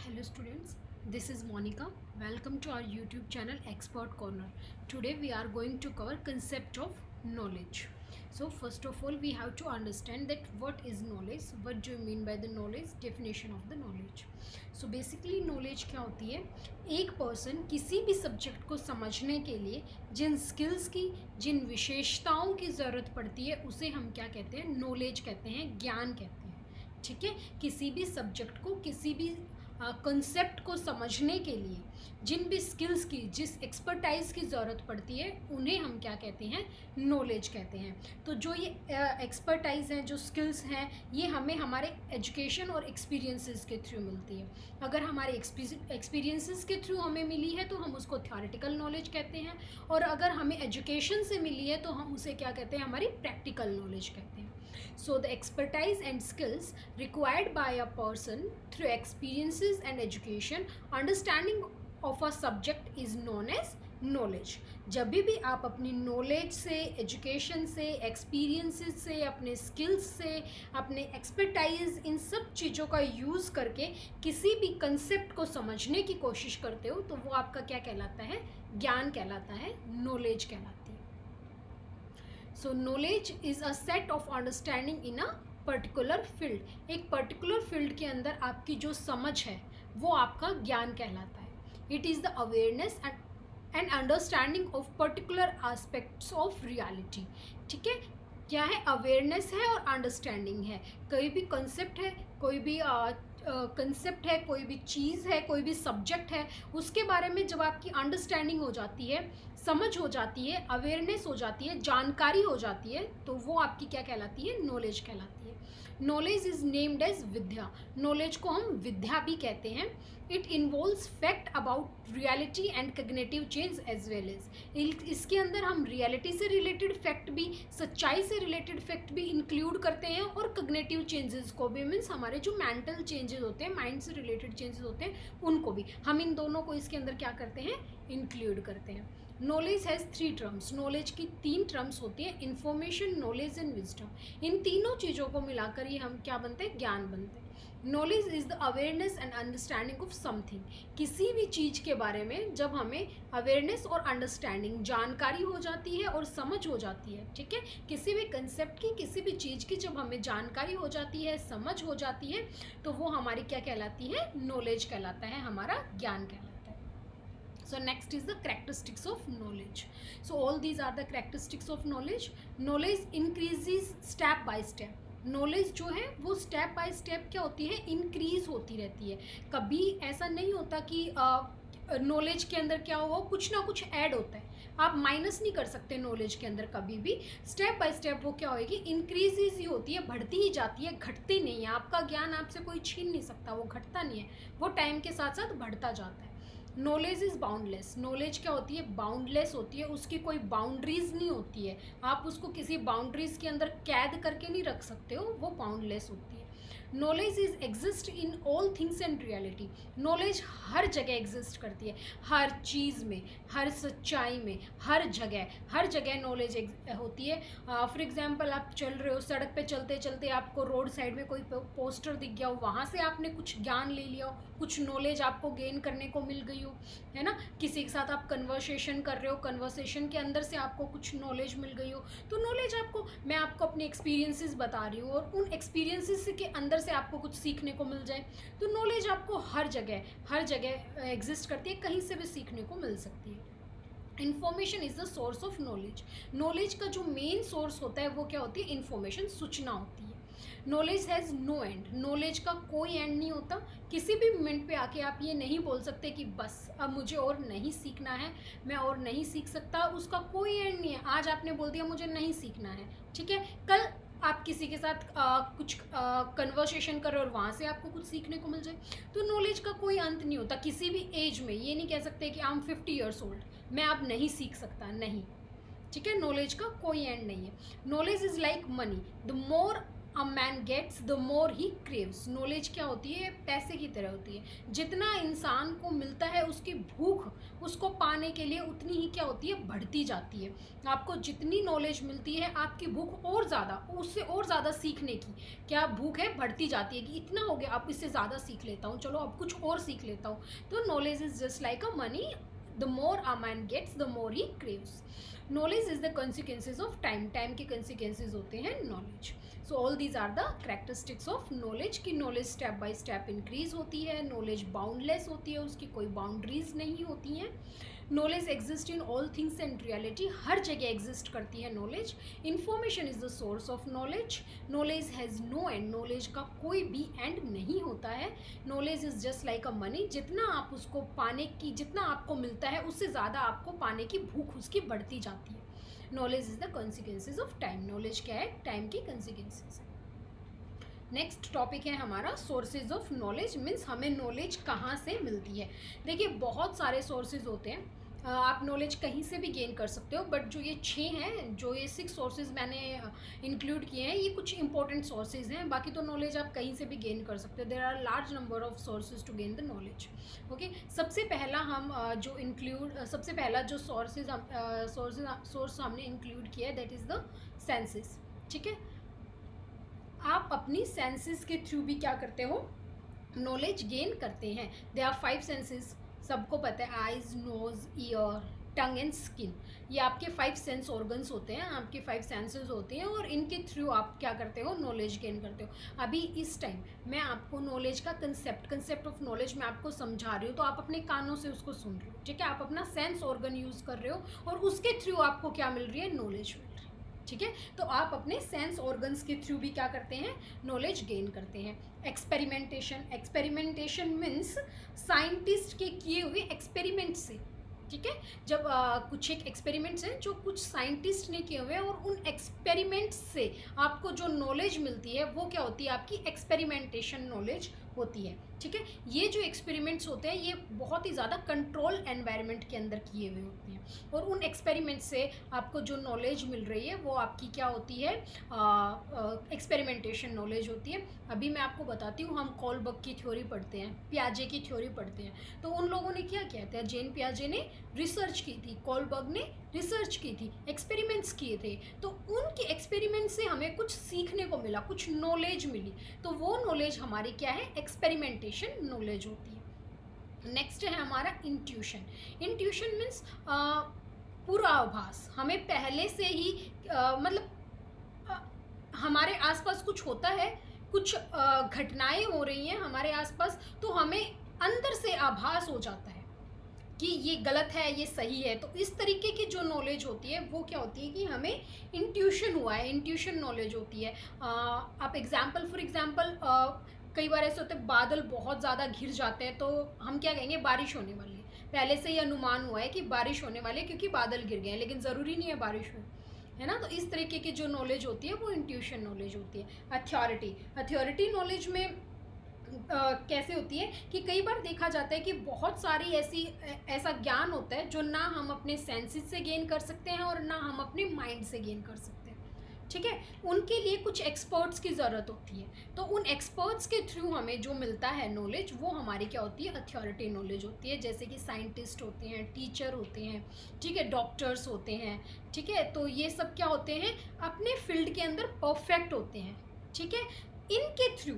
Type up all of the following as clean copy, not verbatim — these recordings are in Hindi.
Hello students, this is Monica. Welcome to our YouTube channel Expert Corner. Today we are going to cover concept of knowledge. So first of all we have to understand that what is knowledge, what do you mean by the knowledge, definition of the knowledge. So basically knowledge क्या होती है, एक पर्सन किसी भी सब्जेक्ट को समझने के लिए जिन स्किल्स की, जिन विशेषताओं की ज़रूरत पड़ती है उसे हम क्या कहते हैं, नॉलेज कहते हैं, ज्ञान कहते हैं. ठीक है, किसी भी सब्जेक्ट को, किसी भी कंसेप्ट को समझने के लिए जिन भी स्किल्स की, जिस एक्सपर्टाइज की ज़रूरत पड़ती है उन्हें हम क्या कहते हैं, नॉलेज कहते हैं. तो जो ये एक्सपर्टाइज हैं, जो स्किल्स हैं, ये हमें हमारे एजुकेशन और एक्सपीरियंसेस के थ्रू मिलती है. अगर हमारे एक्सपीरियंसेस के थ्रू हमें मिली है तो हम उसको थ्योरेटिकल नॉलेज कहते हैं, और अगर हमें एजुकेशन से मिली है तो हम उसे क्या कहते हैं, हमारी प्रैक्टिकल नॉलेज कहते हैं. So the expertise and skills required by a person through experiences and education, understanding of a subject is known as knowledge. जब भी आप अपनी नॉलेज से, एजुकेशन से, एक्सपीरियंसेस से, अपने स्किल्स से, अपने एक्सपर्टाइज, इन सब चीज़ों का यूज़ करके किसी भी कंसेप्ट को समझने की कोशिश करते हो तो वो आपका क्या कहलाता है, ज्ञान कहलाता है, नॉलेज कहलाती है. सो knowledge is a set of understanding in a particular field. एक पर्टिकुलर फील्ड के अंदर आपकी जो समझ है वो आपका ज्ञान कहलाता है. It is the awareness and understanding of particular aspects of reality. ठीक है, क्या है, अवेयरनेस है और अंडरस्टैंडिंग है. कोई भी कंसेप्ट है, कोई भी कंसेप्ट है, कोई भी चीज़ है, कोई भी सब्जेक्ट है, उसके बारे में जब आपकी अंडरस्टैंडिंग हो जाती है, समझ हो जाती है, अवेयरनेस हो जाती है, जानकारी हो जाती है, तो वो आपकी क्या कहलाती है, नॉलेज कहलाती है. Knowledge is named as vidya. Knowledge को हम विद्या भी कहते हैं. It involves fact about reality and cognitive change as well as. इसके अंदर हम रियलिटी से रिलेटेड फैक्ट भी, सच्चाई से रिलेटेड फैक्ट भी इंक्लूड करते हैं, और कग्निटिव चेंजेस को भी, मीन्स हमारे जो मेंटल चेंजेस होते हैं, माइंड से रिलेटेड चेंजेस होते हैं, उनको भी हम इन दोनों को इसके अंदर क्या करते हैं, इंक्लूड करते हैं. Knowledge has 3 terms. नॉलेज की 3 टर्म्स होती है, इन्फॉर्मेशन, नॉलेज एंड विजडम. इन तीनों चीज़ों को मिलाकर ही हम क्या बनते हैं, ज्ञान बनते हैं. Knowledge is the awareness and understanding of something. किसी भी चीज़ के बारे में जब हमें अवेयरनेस और अंडरस्टैंडिंग, जानकारी हो जाती है और समझ हो जाती है. ठीक है, किसी भी कंसेप्ट की, किसी भी चीज़ की जब हमें जानकारी हो जाती है, समझ हो जाती है, तो वो हमारी क्या कहलाती है, नॉलेज कहलाता है, हमारा ज्ञान कहलाता है. So next is the characteristics of knowledge. So all these are the characteristics of knowledge. Knowledge increases step by step. Knowledge जो है वो स्टेप बाय स्टेप क्या होती है, इंक्रीज होती रहती है. कभी ऐसा नहीं होता कि नॉलेज के अंदर क्या हो, कुछ ना कुछ ऐड होता है. आप माइनस नहीं कर सकते नॉलेज के अंदर कभी भी. स्टेप बाय स्टेप वो क्या होएगी, इंक्रीज ही होती है, बढ़ती ही जाती है, घटती नहीं है. आपका ज्ञान आपसे कोई छीन नहीं सकता, वो घटता नहीं है, वो टाइम के साथ साथ बढ़ता जाता है. Knowledge is boundless. नॉलेज क्या होती है, बाउंडलेस होती है, उसकी कोई बाउंड्रीज नहीं होती है. आप उसको किसी बाउंड्रीज के अंदर कैद करके नहीं रख सकते हो, वो बाउंडलेस होती है. Knowledge is exist in all things and reality. Knowledge हर जगह एग्जिस्ट करती है, हर चीज़ में, हर सच्चाई में, हर जगह नॉलेज होती है. फॉर एग्जांपल आप चल रहे हो, सड़क पे चलते चलते आपको रोड साइड में कोई पोस्टर दिख गया हो, वहाँ से आपने कुछ ज्ञान ले लिया हो, कुछ नॉलेज आपको गेन करने को मिल गई हो, है ना. किसी के साथ आप कन्वर्सेशन कर रहे हो, कन्वर्सेशन के अंदर से आपको कुछ नॉलेज मिल गई हो, तो नॉलेज आपको, मैं आपको अपने एक्सपीरियंसेस बता रही हूँ और उन एक्सपीरियंसेस के अंदर से आपको कुछ सीखने को मिल जाए, तो नॉलेज आपको हर जगह एग्जिस्ट करती है, कहीं से भी सीखने को मिल सकती है. Information is the source of knowledge. Knowledge का जो मेन सोर्स होता है वो क्या होती है, इन्फॉर्मेशन, सूचना होती है. Knowledge has no end. Knowledge का कोई एंड नहीं होता. किसी भी मोमेंट पे आके आप ये नहीं बोल सकते कि बस अब मुझे और नहीं सीखना है, मैं और नहीं सीख सकता. उसका कोई एंड नहीं है. आज आपने बोल दिया मुझे नहीं सीखना है, ठीक है, कल आप किसी के साथ कुछ कन्वर्सेशन कर रहे हो और वहाँ से आपको कुछ सीखने को मिल जाए. तो नॉलेज का कोई अंत नहीं होता. किसी भी एज में ये नहीं कह सकते कि आई एम 50 ईयर्स ओल्ड, मैं अब नहीं सीख सकता, नहीं. ठीक है, नॉलेज का कोई एंड नहीं है. Knowledge is like money. The more a man gets the more he craves. Knowledge क्या होती है? पैसे की तरह होती है। जितना इंसान को मिलता है उसकी भूख उसको पाने के लिए उतनी ही क्या होती है? बढ़ती जाती है। आपको जितनी नॉलेज मिलती है आपकी भूख और ज़्यादा, उससे और ज़्यादा सीखने की क्या भूख है? बढ़ती जाती है कि इतना हो गया, अब इससे ज़्यादा सीख लेता हूँ, चलो अब कुछ और सीख लेता हूँ। तो knowledge is just like a money, the more a man gets the more he craves. Knowledge is the consequences of time. Time के consequences होते हैं knowledge. So all these are the characteristics of knowledge की knowledge step by step increase होती है, नॉलेज बाउंडलेस होती है, उसकी कोई बाउंड्रीज नहीं होती हैं। Knowledge exist in all things and reality, हर जगह एग्जिस्ट करती है knowledge. Information is the source of knowledge. Knowledge has no end, knowledge का कोई भी एंड नहीं होता है। Knowledge is just like a money, जितना आप उसको पाने की, जितना आपको मिलता है उससे ज़्यादा आपको पाने की भूख उसकी बढ़ती जाती है। Knowledge is the consequences of time. Knowledge क्या है? टाइम की consequences। नेक्स्ट टॉपिक है हमारा सोर्सेज ऑफ नॉलेज, मीन्स हमें नॉलेज कहाँ से मिलती है। देखिए बहुत सारे सोर्सेज होते हैं, आप नॉलेज कहीं से भी गेन कर सकते हो, बट जो ये 6 हैं, जो ये 6 सोर्सेज मैंने इंक्लूड किए हैं, ये कुछ इंपॉर्टेंट सोर्सेज हैं। बाकी तो नॉलेज आप कहीं से भी गेन कर सकते हो। There are large number of sources to gain the knowledge. Okay, सबसे पहला हम सबसे पहला जो सोर्स हमने इंक्लूड किया है दैट इज़ द सेंसेस। ठीक है, आप अपनी सेंसेस के थ्रू भी क्या करते हो? नॉलेज गेन करते हैं। दे आर 5 सेंसेस, सबको पता है, eyes, nose, ear, tongue and skin. ये आपके 5 सेंस ऑर्गन्स होते हैं, आपके 5 सेंसेस होते हैं, और इनके थ्रू आप क्या करते हो? नॉलेज गेन करते हो। अभी इस टाइम मैं आपको नॉलेज का कंसेप्ट ऑफ नॉलेज मैं आपको समझा रही हूँ, तो आप अपने कानों से उसको सुन रहे हो। ठीक है, आप अपना सेंस ऑर्गन यूज़ कर रहे हो और उसके थ्रू आपको क्या मिल रही है? नॉलेज मिल रही है। ठीक है, तो आप अपने सेंस ऑर्गन्स के थ्रू भी क्या करते हैं? नॉलेज गेन करते हैं। एक्सपेरिमेंटेशन मीन्स साइंटिस्ट के किए हुए एक्सपेरिमेंट से। ठीक है, जब कुछ एक एक्सपेरिमेंट्स हैं जो कुछ साइंटिस्ट ने किए हुए हैं, और उन एक्सपेरिमेंट्स से आपको जो नॉलेज मिलती है वो क्या होती है? आपकी एक्सपेरिमेंटेशन नॉलेज होती है। ठीक है, ये जो एक्सपेरिमेंट्स होते हैं ये बहुत ही ज़्यादा कंट्रोल एनवायरनमेंट के अंदर किए हुए होते हैं, और उन एक्सपेरिमेंट से आपको जो नॉलेज मिल रही है वो आपकी क्या होती है? एक्सपेरिमेंटेशन नॉलेज होती है। अभी मैं आपको बताती हूँ, हम कोलबर्ग की थ्योरी पढ़ते हैं, पियाजे की थ्योरी पढ़ते हैं, तो उन लोगों ने क्या किया था? जेन पियाजे ने रिसर्च की थी, कोलबर्ग ने रिसर्च की थी, एक्सपेरिमेंट्स किए थे, तो उनके एक्सपेरिमेंट से हमें कुछ सीखने को मिला, कुछ नॉलेज मिली, तो वो नॉलेज हमारी क्या है? एक्सपेरिमेंटेशन नॉलेज होती है। नेक्स्ट है हमारा इंट्यूशन। इंट्यूशन मीन्स पूर्वाभास। हमें पहले से ही हमारे आसपास कुछ होता है, कुछ घटनाएं हो रही हैं हमारे आसपास, तो हमें अंदर से आभास हो जाता है कि ये गलत है, ये सही है। तो इस तरीके की जो नॉलेज होती है वो क्या होती है? कि हमें इंट्यूशन हुआ है, इंट्यूशन नॉलेज होती है। आप फॉर एग्जांपल कई बार ऐसे होते हैं, बादल बहुत ज़्यादा घिर जाते हैं, तो हम क्या कहेंगे? बारिश होने वाली है। पहले से ही अनुमान हुआ है कि बारिश होने वाली है क्योंकि बादल गिर गए हैं, लेकिन ज़रूरी नहीं है बारिश हो, है ना? तो इस तरीके की जो नॉलेज होती है वो इंट्यूशन नॉलेज होती है। अथॉरिटी नॉलेज में कैसे होती है कि कई बार देखा जाता है कि बहुत सारी ऐसा ज्ञान होता है जो ना हम अपने सेंसेस से गेन कर सकते हैं और ना हम अपने माइंड से गेन कर सकते हैं। ठीक है, उनके लिए कुछ एक्सपर्ट्स की ज़रूरत होती है, तो उन एक्सपर्ट्स के थ्रू हमें जो मिलता है नॉलेज वो हमारी क्या होती है? अथॉरिटी नॉलेज होती है। जैसे कि साइंटिस्ट होते हैं, टीचर होते हैं, ठीक है, डॉक्टर्स होते हैं। ठीक है, तो ये सब क्या होते हैं? अपने फील्ड के अंदर परफेक्ट होते हैं। ठीक है, इनके थ्रू,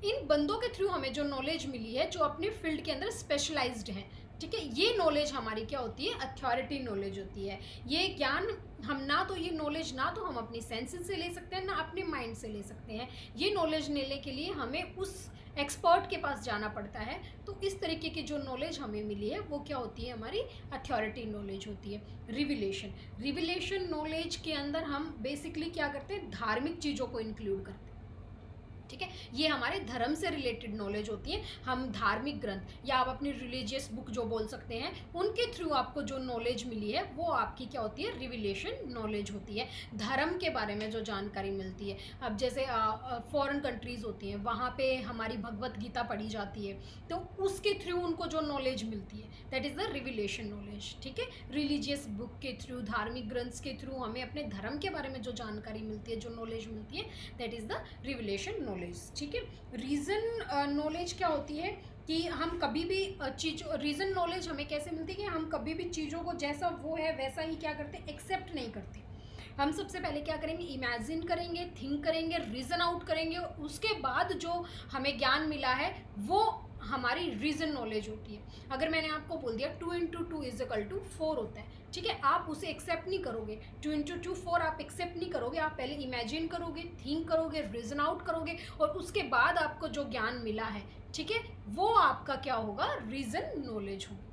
इन बंदों के थ्रू हमें जो नॉलेज मिली है, जो अपने फील्ड के अंदर स्पेशलाइज्ड है, ठीक है, ये नॉलेज हमारी क्या होती है? अथॉरिटी नॉलेज होती है। ये ज्ञान हम ना तो, ये नॉलेज ना तो हम अपनी सेंसेस से ले सकते हैं, ना अपने माइंड से ले सकते हैं। ये नॉलेज लेने के लिए हमें उस एक्सपर्ट के पास जाना पड़ता है। तो इस तरीके की जो नॉलेज हमें मिली है वो क्या होती है? हमारी अथॉरिटी नॉलेज होती है। रिविलेशन नॉलेज के अंदर हम बेसिकली क्या करते हैं? धार्मिक चीज़ों को इंक्लूड करते हैं। ठीक है, ये हमारे धर्म से रिलेटेड नॉलेज होती है। हम धार्मिक ग्रंथ या आप अपनी रिलीजियस बुक जो बोल सकते हैं, उनके थ्रू आपको जो नॉलेज मिली है वो आपकी क्या होती है, रिविलेशन नॉलेज होती है। धर्म के बारे में जो जानकारी मिलती है, अब जैसे फॉरेन कंट्रीज़ होती हैं, वहाँ पे हमारी भगवत गीता पढ़ी जाती है, तो उसके थ्रू उनको जो नॉलेज मिलती है that is the revelation knowledge. ठीक है, रिलीजियस बुक के थ्रू, धार्मिक ग्रंथ्स के थ्रू हमें अपने धर्म के बारे में जो जानकारी मिलती है, जो नॉलेज मिलती है, that is the revelation knowledge. ठीक है, रीज़न नॉलेज क्या होती है कि हम कभी भी चीज़, रीज़न नॉलेज हमें कैसे मिलती है कि हम कभी भी चीज़ों को जैसा वो है वैसा ही क्या करते, एक्सेप्ट नहीं करते। हम सबसे पहले क्या करेंगे, इमेजिन करेंगे, थिंक करेंगे, रीज़न आउट करेंगे, उसके बाद जो हमें ज्ञान मिला है वो हमारी रीज़न नॉलेज होती है। अगर मैंने आपको बोल दिया 2 × 2 = 4 होता है, ठीक है, आप उसे एक्सेप्ट नहीं करोगे, 2 × 2 4 आप एक्सेप्ट नहीं करोगे, आप पहले इमेजिन करोगे, थिंक करोगे, रीज़न आउट करोगे, और उसके बाद आपको जो ज्ञान मिला है, ठीक है, वो आपका क्या होगा, रीज़न नॉलेज होगा।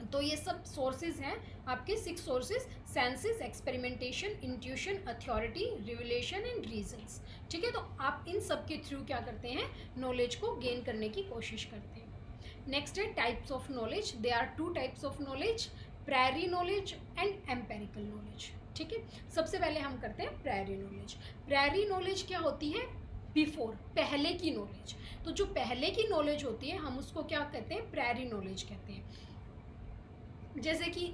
तो ये सब सोर्सेज हैं आपके 6 sources: senses, experimentation, intuition, authority, revelation and reasons. ठीक है, तो आप इन सब के थ्रू क्या करते हैं, नॉलेज को गेन करने की कोशिश करते हैं। नेक्स्ट है types of knowledge. They are 2 types of knowledge: priori knowledge and empirical knowledge. ठीक है, सबसे पहले हम करते हैं प्रायरी नॉलेज। प्रायरी नॉलेज क्या होती है, बिफोर, पहले की नॉलेज। तो जो पहले की नॉलेज होती है हम उसको क्या कहते हैं, प्रायरी नॉलेज कहते हैं। जैसे कि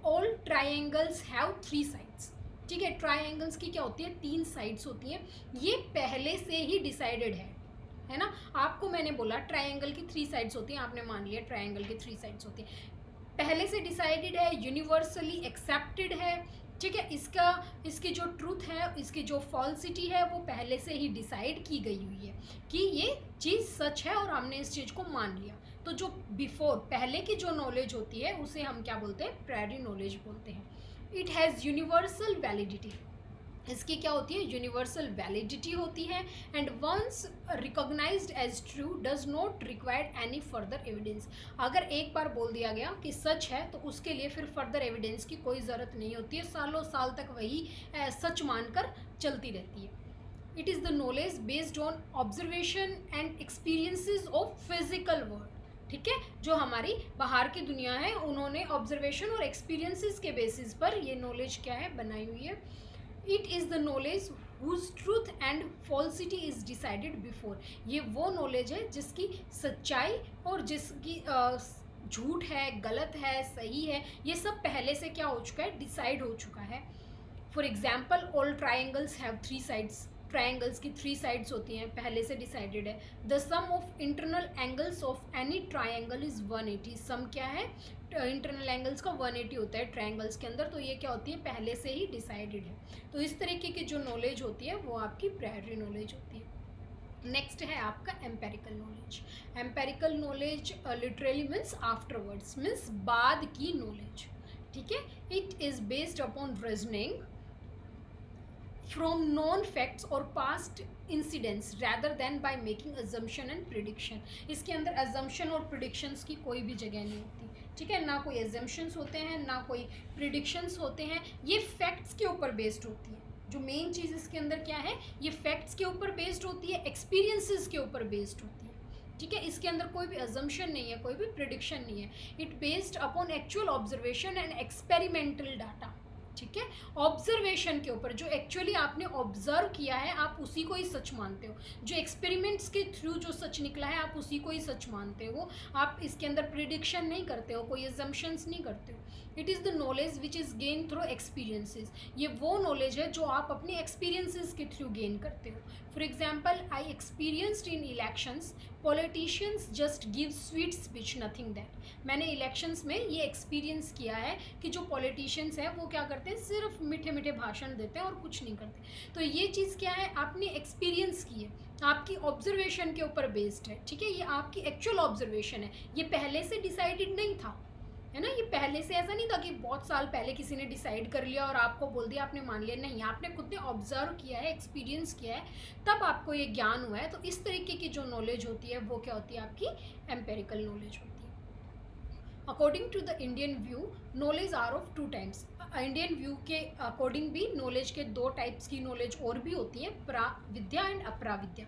ऑल ट्राइंगल्स हैव 3 साइड्स। ठीक है, ट्राइंगल्स की क्या होती है, 3 साइड्स होती हैं, ये पहले से ही डिसाइडेड है ना। आपको मैंने बोला ट्राइंगल की 3 साइड्स होती हैं, आपने मान लिया ट्राइंगल की 3 साइड्स होती हैं, पहले से डिसाइडेड है, यूनिवर्सली एक्सेप्टेड है। ठीक है, इसकी जो ट्रूथ है, इसकी जो फॉल्सिटी है, वो पहले से ही डिसाइड की गई हुई है कि ये चीज़ सच है और हमने इस चीज़ को मान लिया। तो जो बिफोर, पहले की जो नॉलेज होती है उसे हम क्या बोलते हैं, प्रायरी नॉलेज बोलते हैं। It has universal validity. इसकी क्या होती है, यूनिवर्सल वैलिडिटी होती है। And once recognised as true does not require any further evidence. अगर एक बार बोल दिया गया कि सच है तो उसके लिए फिर फर्दर एविडेंस की कोई ज़रूरत नहीं होती है, सालों साल तक वही सच मानकर चलती रहती है। It is the knowledge based on observation and experiences of physical world. ठीक है, जो हमारी बाहर की दुनिया है उन्होंने ऑब्जर्वेशन और एक्सपीरियंसेस के बेसिस पर ये नॉलेज क्या है, बनाई हुई है। It is the knowledge whose truth and falsity is decided before. ये वो नॉलेज है जिसकी सच्चाई और जिसकी झूठ है, गलत है, सही है, ये सब पहले से क्या हो चुका है, डिसाइड हो चुका है। For example, all triangles have 3 sides. Triangles की 3 साइड्स होती हैं, पहले से डिसाइडेड है। The sum of internal angles of any triangle is 180। Sum क्या है, इंटरनल एंगल्स का 180 होता है ट्राइंगल्स के अंदर, तो ये क्या होती है, पहले से ही डिसाइडेड है। तो इस तरीके की जो नॉलेज होती है वो आपकी प्रायरी नॉलेज होती है। नेक्स्ट है आपका empirical knowledge. Empirical knowledge literally means afterwards, means बाद की नॉलेज। ठीक है, it is based upon reasoning from known facts or past incidents rather than by making assumption and prediction। इसके अंदर assumption और predictions की कोई भी जगह नहीं होती। ठीक है, ना कोई assumptions होते हैं, ना कोई predictions होते हैं, ये facts के ऊपर based होती है। जो मेन चीज़ इसके अंदर क्या है, ये facts के ऊपर based होती है, experiences के ऊपर based होती है। ठीक है, इसके अंदर कोई भी assumption नहीं है, कोई भी prediction नहीं है। It based upon actual observation and experimental data। ठीक है, ऑब्जर्वेशन के ऊपर, जो एक्चुअली आपने ऑब्जर्व किया है आप उसी को ही सच मानते हो, जो एक्सपेरिमेंट्स के थ्रू जो सच निकला है आप उसी को ही सच मानते हो। आप इसके अंदर प्रिडिक्शन नहीं करते हो, कोई एजम्पशंस नहीं करते हो। It is the knowledge which is gain through experiences. ये वो नॉलेज है जो आप अपने एक्सपीरियंसेस के थ्रू गेन करते हो। For example, I experienced in elections politicians just give sweet speech, nothing that. मैंने इलेक्शंस में ये एक्सपीरियंस किया है कि जो पॉलिटिशियंस हैं वो क्या करते हैं, सिर्फ मीठे मीठे भाषण देते हैं और कुछ नहीं करते। तो ये चीज़ क्या है, आपने एक्सपीरियंस की है, आपकी ऑब्जर्वेशन के ऊपर बेस्ड है। ठीक है, ये आपकी एक्चुअल ऑब्जर्वेशन है, ये पहले से डिसाइडेड नहीं था, है ना। ये पहले से ऐसा नहीं था कि बहुत साल पहले किसी ने डिसाइड कर लिया और आपको बोल दिया, आपने मान लिया। नहीं, आपने खुद ने ऑब्जर्व किया है, एक्सपीरियंस किया है, तब आपको ये ज्ञान हुआ है। तो इस तरीके की जो नॉलेज होती है वो क्या होती है, आपकी एम्पेरिकल नॉलेज होती है। According to the Indian view, knowledge are of 2 types. Indian view के अकॉर्डिंग भी नॉलेज के 2 टाइप्स की नॉलेज और भी होती है, प्राविद्या एंड अप्राविद्या।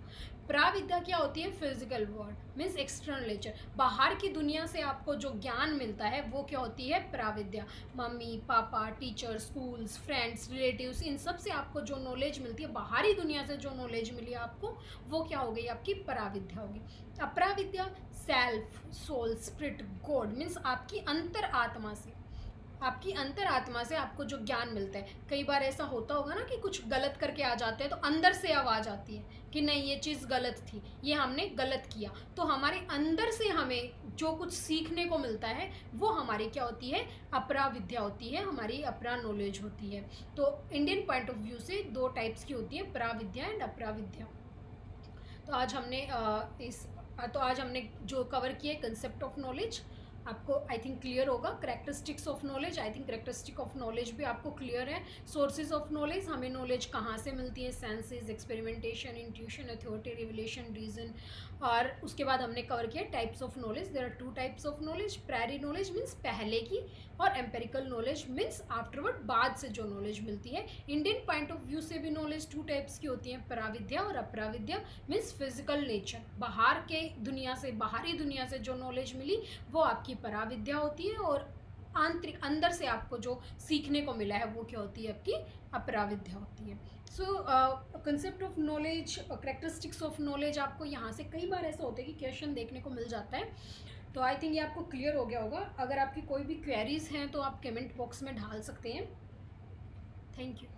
पराविद्या क्या होती है? Physical world means external nature, बाहर की दुनिया से आपको जो ज्ञान मिलता है वो क्या होती है? पराविद्या। Mummy papa, teacher, schools, friends, relatives, इन सब से आपको जो नॉलेज मिलती है, बाहरी दुनिया से जो नॉलेज मिली है आपको, वो क्या हो गई? आपकी पराविद्या होगी। अपराविद्या self, soul, spirit, god means आपकी अंतर आत्मा से, आपकी अंतर आत्मा से आपको जो ज्ञान मिलता है। कई बार ऐसा होता होगा ना कि कुछ गलत करके आ जाते हैं तो अंदर से आवाज़ आती है कि नहीं ये चीज़ गलत थी, ये हमने गलत किया, तो हमारे अंदर से हमें जो कुछ सीखने को मिलता है वो हमारी क्या होती है? अपरा विद्या होती है, हमारी अपरा नॉलेज होती है। तो इंडियन पॉइंट ऑफ व्यू से दो टाइप्स की होती है, परा विद्या एंड अपरा विद्या। तो आज हमने जो कवर किया कंसेप्ट ऑफ नॉलेज, आपको आई थिंक क्लियर होगा। Characteristics of knowledge, I think characteristic of knowledge भी आपको क्लियर है। सोर्सेज ऑफ नॉलेज, हमें नॉलेज कहाँ से मिलती है? Senses, experimentation, intuition, authority, revelation, reason. और उसके बाद हमने कवर किया types of knowledge. There are two types of knowledge, priori knowledge means पहले की, और एम्पेरिकल नॉलेज मीन्स आफ्टरवर्ड, बाद से जो नॉलेज मिलती है। इंडियन पॉइंट ऑफ व्यू से भी नॉलेज टू टाइप्स की होती है, पराविद्या और अपराविद्या मीन्स फिजिकल नेचर, बाहर के दुनिया से, बाहरी दुनिया से जो नॉलेज मिली वो आपकी पराविद्या होती है, और आंतरिक अंदर से आपको जो सीखने को मिला है वो क्या होती है? आपकी अपराविद्या होती है। सो concept of knowledge, characteristics of knowledge, आपको यहाँ से कई बार ऐसा होता है कि क्वेश्चन देखने को मिल जाता है। तो आई थिंक ये आपको क्लियर हो गया होगा। अगर आपकी कोई भी क्वेरीज हैं तो आप कमेंट बॉक्स में डाल सकते हैं। Thank you.